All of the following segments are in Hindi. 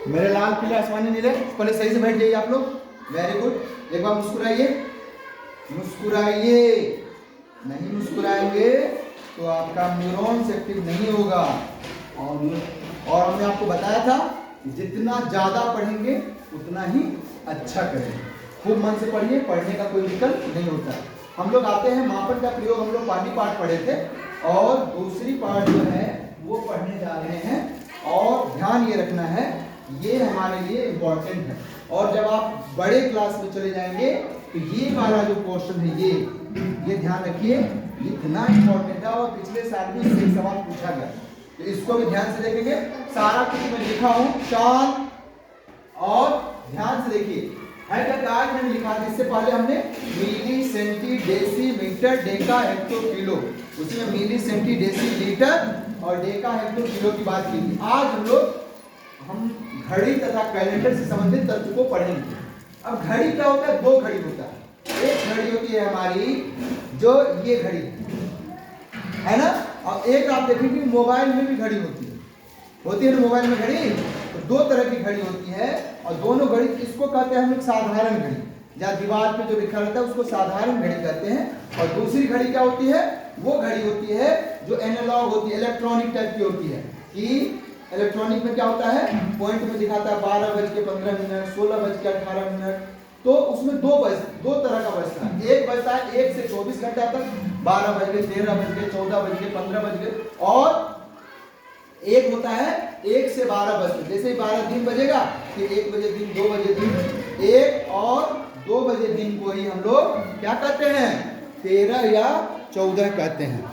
मेरे लाल पीले आसमानी नीले, पहले सही से बैठ जाइए आप लोग। Very good. एक बार मुस्कुराइए, मुस्कुराइए। नहीं मुस्कुराएंगे तो आपका न्यूरॉन्स एक्टिव नहीं होगा। और हमने आपको बताया था कि जितना ज्यादा पढ़ेंगे उतना ही अच्छा करेंगे। खूब मन से पढ़िए, पढ़ने का कोई विकल्प नहीं होता। हम लोग आते हैं मापन का प्रयोग, हम लोग पहली पार्ट पढ़े थे और दूसरी पार्ट जो है वो पढ़ने जा रहे हैं। और ध्यान ये रखना है, ये हमारे लिए इम्पोर्टेंट है। और जब आप बड़े क्लास में चले जाएंगे तो ये वाला जो पोर्शन है ये ध्यान रखिए, इतना इम्पोर्टेंट है। और पिछले साल भी इससे सवाल पूछा गया, तो इसको भी ध्यान से देखेंगे। सारा कुछ मैं लिखा हूं शांत और ध्यान से देखिए। है क्या कागज मैंने लिखा था, इससे पहले हमने milli centi deci metre deca hecto kilo, उसमें मिली सेंटी डेसी लीटर और डेका हेक्टो किलो की बात की थी। आज हम घड़ी तथा कैलेंडर से संबंधित तत्व को पढ़ेंगे। अब घड़ी क्या होता है? दो घड़ी होता है। एक घड़ी होती है हमारी जो ये घड़ी है ना, और एक आप देखेंगे मोबाइल में भी घड़ी होती है ना, मोबाइल में घड़ी। तो दो तरह की घड़ी होती है और दोनों घड़ी, इसको कहते हैं हम लोग साधारण घड़ी, जहाँ दीवार पे जो लिखा रहता है उसको साधारण घड़ी कहते हैं। और दूसरी घड़ी क्या होती है? वो घड़ी होती है जो एनालॉग होती है, इलेक्ट्रॉनिक टाइप की होती है। कि इलेक्ट्रॉनिक में क्या होता है, पॉइंट में दिखाता है 12:15, 16:18। तो उसमें दो तरह का बजता है। एक बजता है 1 से 24 घंटा तक, 12 बज गए, 13 बज गए, 14 बज गए, 15 बज गए। और एक होता है 1 से 12 बजे, जैसे ही 12 दिन बजेगा फिर 1 बजे दिन, 2 बजे दिन। 1 और 2 बजे दिन को ही हम लोग क्या कहते हैं? 13 या 14 कहते हैं।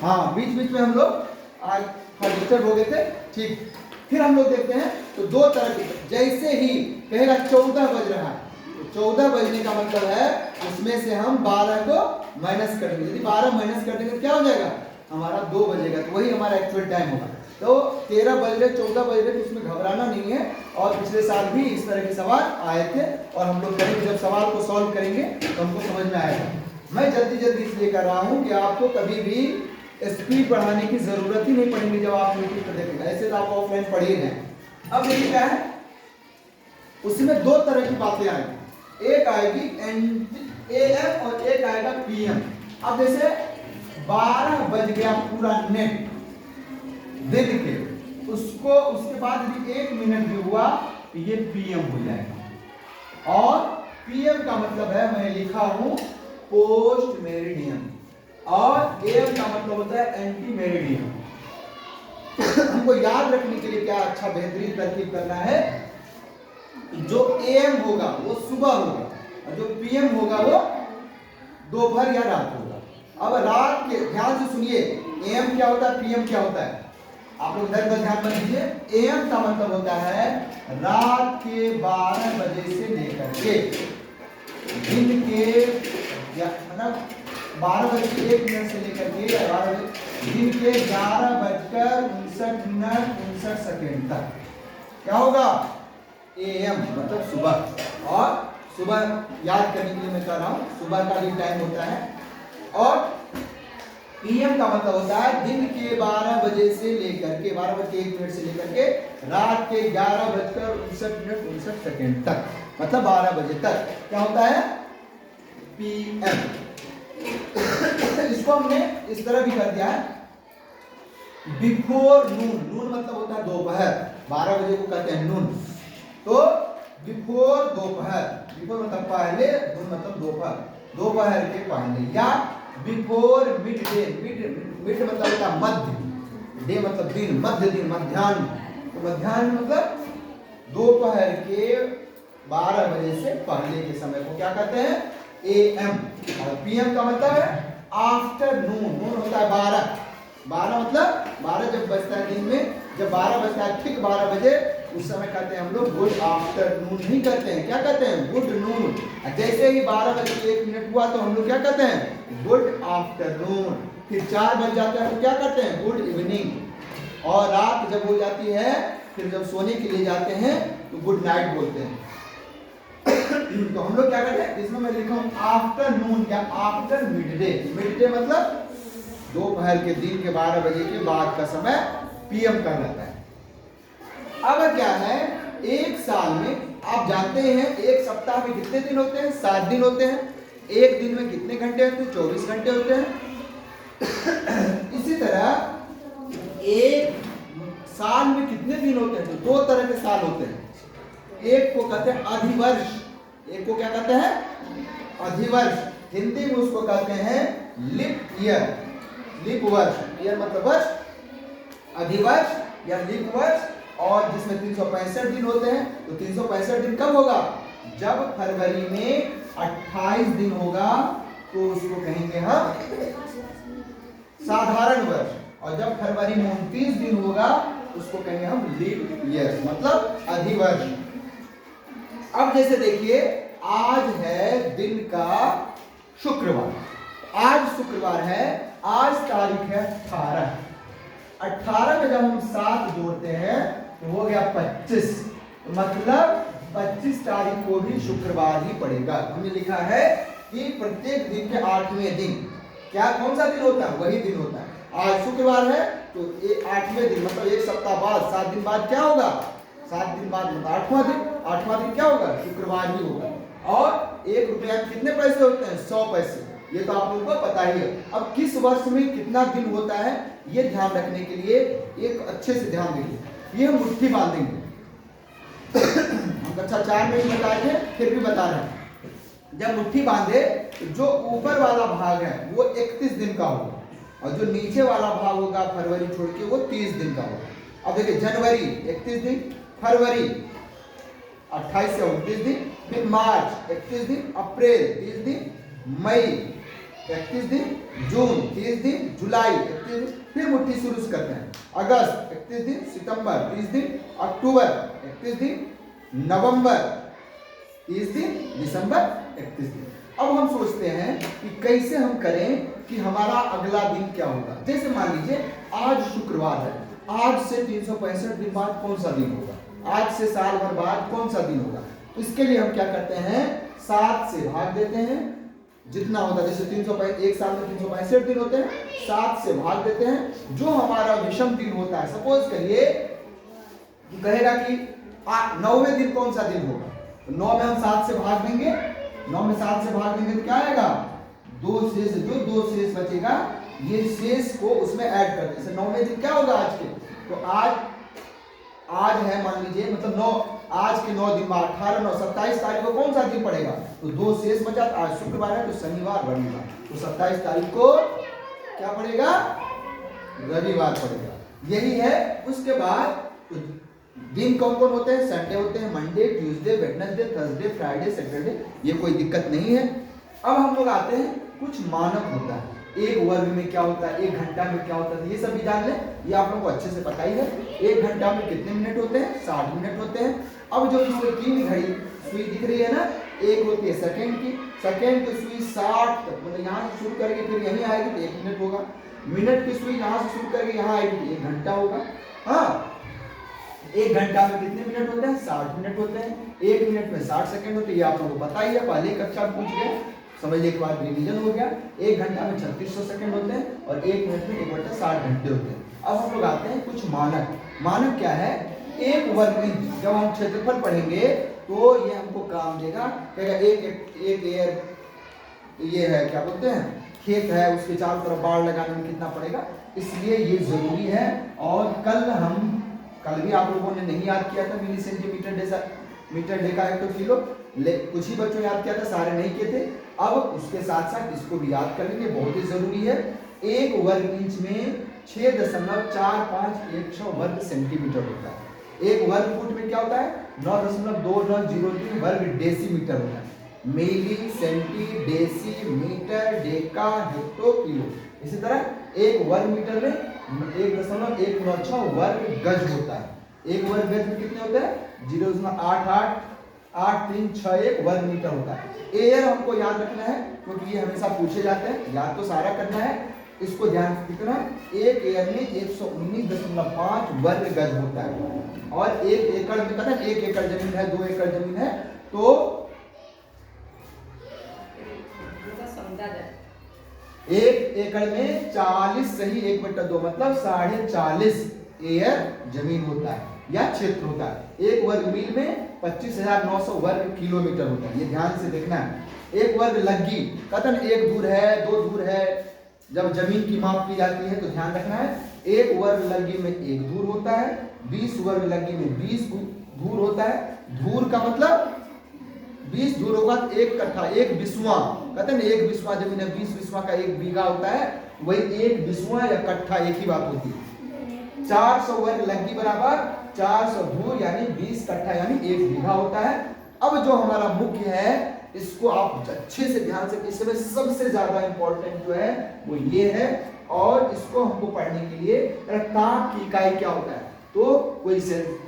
हाँ, बीच बीच में हम लोग आज डिस्टर्ब हो गए थे। ठीक, फिर हम लोग देखते हैं तो दो तरह के, जैसे ही कहेगा 14 बज रहा है, तो 14 बजने का मतलब है उसमें से हम 12 को माइनस कर देंगे। यदि 12 माइनस कर देंगे तो क्या हो जाएगा? हमारा 2 बजेगा, तो वही हमारा एक्चुअल टाइम होगा। तो 13 बज रहे, 14 बज रहे, तो उसमें घबराना नहीं है। और पिछले साल भी इस तरह के सवाल आए थे और हम लोग करेंगे, जब सवाल को सॉल्व करेंगे तो हमको समझ में आएगा। मैं जल्दी इसलिए कर रहा हूँ कि आपको कभी भी स्पीड बढ़ाने की जरूरत ही नहीं पड़ेगी जब आप यूट्यूब पर देखेंगे। ऐसे तो आप ऑफलाइन पढ़ ही हैं। अब देखिए क्या है, उसमें दो तरह की बातें आएगी। एक आएगी AM और एक आएगा PM। अब जैसे 12 बज गया पूरा नेट दिन के, उसके बाद यदि 1 मिनट भी हुआ तो ये PM हो जाएगा। और PM का मतलब है, मैं लिखा हूं पोस्ट मेरिडियन, और AM का मतलब होता है एंटी मेरिडियन। हमको याद रखने के लिए क्या अच्छा बेहतरीन तरकीब करना है, जो AM होगा वो सुबह होगा और जो PM होगा वो दोपहर या रात होगा। अब रात के, ध्यान से सुनिए, AM क्या होता है, PM क्या होता है, आप लोग इधर ध्यान में दीजिए। AM का मतलब होता है रात के 12 बजे से लेकर के दिन के, मतलब 12 बज के 1 मिनट से लेकर के 12 बजे दिन के 11:59 तक क्या होगा? AM मतलब सुबह। और सुबह याद करने के लिए मैं कह रहा हूं, सुबह का भी टाइम होता है। और PM का मतलब होता है दिन के 12 बजे से लेकर के 12 बज के 1 मिनट से लेकर के रात के 11:59 तक, मतलब 12 बजे तक क्या होता है? PM। इसको हमने इस तरह भी कर दिया है, बिफोर नून। नून मतलब होता है दोपहर, 12 बजे को कहते हैं नून। तो बिफोर दोपहर, बिफोर मतलब पहले, नून मतलब दोपहर, दोपहर के पहले। या बिफोर मिड डे, मिड मतलब होता है मध्य, डे मतलब दिन, मध्य दिन, मध्याह्न। तो मध्याह्न मतलब दोपहर के 12 बजे से पहले के समय को क्या कहते हैं? AM। और PM का मतलब है आफ्टरनून। नून होता है 12 मतलब 12 जब बजता है दिन में, जब 12 बजता है ठीक 12 बजे, उस समय कहते हैं हम लोग गुड आफ्टरनून। नहीं कहते हैं, क्या कहते हैं? Good noon. जैसे ही 12 बज के 1 मिनट हुआ तो हम लोग क्या कहते हैं? Good afternoon. फिर 4 बज जाता है तो क्या कहते हैं? Good evening. और रात जब हो जाती है, फिर जब सोने के लिए जाते हैं तो गुड नाइट बोलते हैं। तो हम लोग क्या करते हैं, इसमें मैं लिखा हूं आफ्टरनून या आफ्टर मिडडे। मिडडे मतलब दोपहर के दिन के 12 बजे के बाद का समय PM कहलाता है। अब क्या है, एक साल में आप जानते हैं एक सप्ताह में कितने दिन होते हैं, 7 दिन होते हैं। एक दिन में कितने घंटे होते हैं, 24 घंटे होते हैं। इसी तरह एक साल में कितने दिन होते हैं, तो 2 तरह के साल होते हैं। एक को कहते हैं अधिवर्ष, एक को क्या कहते हैं, अधिवर्ष। हिंदी में उसको कहते हैं लिप ईयर, लिप वर्ष। ईयर मतलब वर्ष, अधिवर्ष या लिप वर्ष। और जिसमें 365 दिन होते हैं। तो 365 दिन कब होगा, जब फरवरी में 28 दिन होगा तो उसको कहेंगे हम साधारण वर्ष। और जब फरवरी में 29 दिन होगा उसको कहेंगे हम लीप ईयर, मतलब अधिवर्ष। अब जैसे देखिए, आज है दिन का शुक्रवार, आज शुक्रवार है, आज तारीख है 18। 18 में जब हम 7 जोड़ते हैं तो हो गया 25, मतलब 25 तारीख को भी शुक्रवार ही पड़ेगा। हमने लिखा है कि प्रत्येक दिन के 8वें दिन क्या, कौन सा दिन होता है, वही दिन होता है। आज शुक्रवार है तो 8वें दिन मतलब एक सप्ताह बाद, 7 दिन बाद क्या होगा, 7 दिन बाद मतलब 8वां दिन। 8वां दिन क्या होगा, शुक्रवार ही होगा। और 1 रुपया में कितने पैसे होते हैं, 100 पैसे। ये तो आप लोगों को पता ही है। अब किस वर्ष में कितना दिन होता है ये ध्यान रखने के लिए एक अच्छे से ध्यान देंगे, ये हम मुट्ठी बांधेंगे। हम कक्षा 4 में ही बताए थे, फिर भी बता रहे हैं। जब मुट्ठी बांधे तो जो ऊपर वाला भाग है वो 31 दिन का होगा, और जो नीचे वाला भाग होगा फरवरी छोड़ के वो 30 दिन का होगा। अब देखिए, जनवरी 31 दिन, फरवरी 28 से 29 दिन, फिर मार्च 31 दिन, अप्रैल 30 दिन, मई 31 दिन, जून 30 दिन, जुलाई 31 दिन, फिर मुट्ठी शुरू से करते हैं। अगस्त 31 दिन, सितंबर 30 दिन, अक्टूबर 31 दिन, नवंबर 30 दिन, दिसंबर 31 दिन। अब हम सोचते हैं कि कैसे हम करें कि हमारा अगला दिन क्या होगा। जैसे मान लीजिए आज शुक्रवार है, आज से 365 दिन बाद कौन सा दिन होगा, आज से साल भर बाद कौन सा दिन होगा। इसके लिए हम क्या करते हैं, 7 से भाग देते हैं, जितना होता है। जैसे 365, एक साल में 365 दिन होते हैं, 7 से भाग देते हैं। जो हमारा विषम दिन होता है, सपोज करिए कहेगा कि 9वें दिन कौन सा दिन होगा, तो 9 में हम 7 से भाग देंगे, 9 में 7 से भाग देंगे तो क्या आएगा, 2 शेष, जो 2 शेष बचेगा ये शेष को उसमें ऐड कर दें। 9वें दिन क्या होगा आज के, तो आज है मान लीजिए, मतलब 9, आज के 9 दिन बाद 18, 9, 27 तारीख को कौन सा दिन पड़ेगा, तो 2 शेष बचा। आज शुक्रवार है तो शनिवार, रविवार, तो 27 तारीख को क्या पड़ेगा, रविवार पड़ेगा। यही है। उसके बाद तो दिन कौन कौन होते हैं, संडे होते हैं, Monday, Tuesday, Wednesday, Thursday, Friday, Saturday, ये कोई दिक्कत नहीं है। अब हम लोग आते हैं, कुछ मानक होता है, एक वर्ग में क्या होता है, 1 घंटा में क्या होता है, ये सब भी जान लें, ये आप लोगों को अच्छे से पता ही है। 1 घंटा में कितने मिनट होते हैं, 60 मिनट होते हैं। अब जो इसमें 3 घड़ी सुई दिख रही है ना, एक होती है सेकंड की, सेकंड की सुई 60 तक, मतलब यहाँ से शुरू करेंगे फिर यहीं आएगी तो 1 मिनट होगा। मिनट की सुई यहाँ से शुरू करके यहाँ आएगी तो 1 घंटा होगा। हाँ, 1 घंटा में कितने मिनट होते हैं, 60 मिनट होते हैं। 1 मिनट में 60 सेकंड होते हैं, ये आप लोगों को पता ही है, पहले कक्षा में पूछ गए, समझने के बाद रिवीजन हो गया। 1 घंटा में 3600 सेकंड होते हैं और 1 मिनट में 1/60 घंटे होते हैं। अब हम लोग आते हैं कुछ मानक। मानक क्या है, एक वर्ग इंच जब हम क्षेत्रफल पढ़ेंगे तो ये हमको काम देगा। एक एयर ये है, क्या बोलते हैं, खेत है, उसके चारों तरफ बाड़ लगाने में कितना पड़ेगा, इसलिए ये जरूरी है। और कल भी आप लोगों ने नहीं याद किया था milli centimetre metre deca hectare kilo, कुछ ही बच्चों याद किया था, सारे नहीं किए थे। अब उसके साथ साथ इसको भी याद कर लेंगे, बहुत ही जरूरी है। 1 वर्ग इंच में 6.4516 वर्ग सेंटीमीटर होता है। 1 वर्ग फुट में क्या होता है, 9.2903 वर्ग डेसीमीटर होता है। Milli, centi, deci, metre, deca, hecto, kilo. इसी तरह 1 वर्ग मीटर में 1.196 वर्ग गज होता है। 1 वर्ग गज में कितने होते हैं, 0.888361 वर्ग मीटर होता है। एयर हमको याद रखना है क्योंकि ये हमेशा पूछे जाते हैं, याद तो सारा करना है, इसको ध्यान रखना। 1 एयर में 119.5 वर्ग गज होता है। और 1 एकड़ में पता है, 1 एकड़ जमीन है, 2 एकड़ जमीन है तो 1 एकड़ में 40 सही 1/2 मतलब 40.5 एयर जमीन होता है। या क्षेत्र होता है। 1 वर्ग मील में 25,900 वर्ग किलोमीटर होता है, ये ध्यान से देखना है। 1 वर्ग लग्गी कथन 1 धूर है, 2 धूर है, जब जमीन की माप की जाती है तो ध्यान रखना है 1 वर्ग लग्गी में 1 धूर होता है, 20 वर्ग लग्गी में 20 धूर होता है। धूर का मतलब 20 धूर होगा तो 1 कट्ठा, 1 बिस्वा, कहते हैं 1 बिस्वा जमीन है, 20 बिस्वा का 1 बीघा होता है, वही 1 बिस्वा या कट्ठा एक ही बात होती है। 400 वर्ग लग्गी बराबर 400 धूर यानी 20 कट्ठा यानी 1 बीघा होता है। अब जो हमारा मुख्य है इसको आप अच्छे से ध्यान से, इसमें सबसे ज्यादा इंपॉर्टेंट जो है वो ये है, और इसको हमको पढ़ने के लिए ताप की इकाई क्या होता है, तो कोई से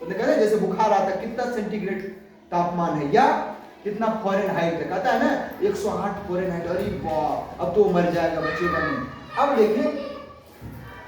जैसे बुखार आता है कितना सेंटीग्रेड तापमान है या कितना फ़ारेनहाइट है, कहता है ना 108 फ़ारेनहाइट, अरे वाह अब तो मर जाएगा, बचेगा नहीं। अब देखिए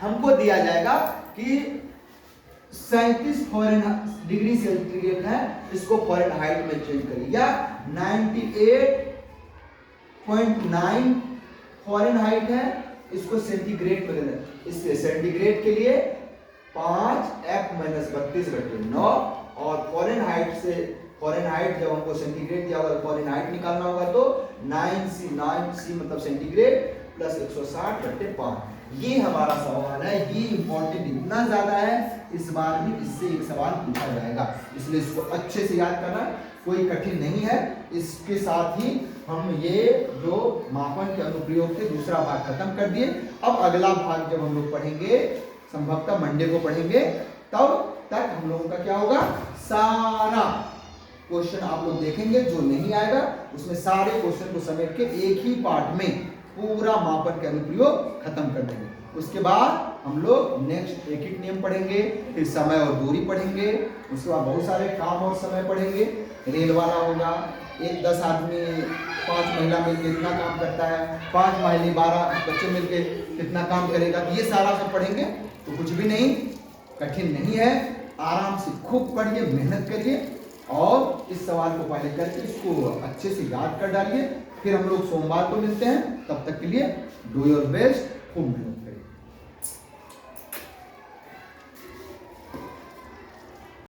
हमको दिया जाएगा कि 37 डिग्री सेंटीग्रेड है, इसको फ़ारेनहाइट में चेंज करिए, या 98.9 फ़ारेनहाइट है, इसको सेंटीग्रेड में बदलें। इसके सेंटीग्रेड के लिए 5F-32/9 और फ़ारेनहाइट से, फ़ारेनहाइट जब हमको सेंटीग्रेड दिया होगा फ़ारेनहाइट निकालना होगा तो 9C मतलब सेंटीग्रेड प्लस 160/5। ये हमारा सवाल है, ये इंपॉर्टेंट इतना ज्यादा है, इस बार भी इससे एक सवाल पूछा जाएगा, इसलिए इसको अच्छे से याद करना, कोई कठिन नहीं है। इसके साथ ही हम ये जो मापन के अनुप्रयोग थे दूसरा भाग खत्म कर दिए। अब अगला भाग जब हम लोग पढ़ेंगे, संभवतः मंडे को पढ़ेंगे, तब तक हम लोगों का क्या होगा, सारा क्वेश्चन आप लोग देखेंगे, जो नहीं आएगा उसमें सारे क्वेश्चन को समेट के एक ही पार्ट में पूरा मापन के अनुप्रयोग खत्म कर देंगे। उसके बाद हम लोग नेक्स्ट रेखिक नियम पढ़ेंगे, फिर समय और दूरी पढ़ेंगे, उसके बाद बहुत सारे काम और समय पढ़ेंगे, रेल वाला होगा, 10 आदमी 5 महिला मिलकर कितना काम करता है, 5 महिला 12 बच्चे मिलकर कितना काम करेगा, ये सारा सब पढ़ेंगे। तो कुछ भी नहीं कठिन नहीं है, आराम से खूब पढ़िए, मेहनत करिए और इस सवाल को पहले करके इसको अच्छे से याद कर डालिए। फिर हम लोग सोमवार को मिलते हैं, तब तक के लिए डू योर बेस्ट, खूब मेहनत करिए।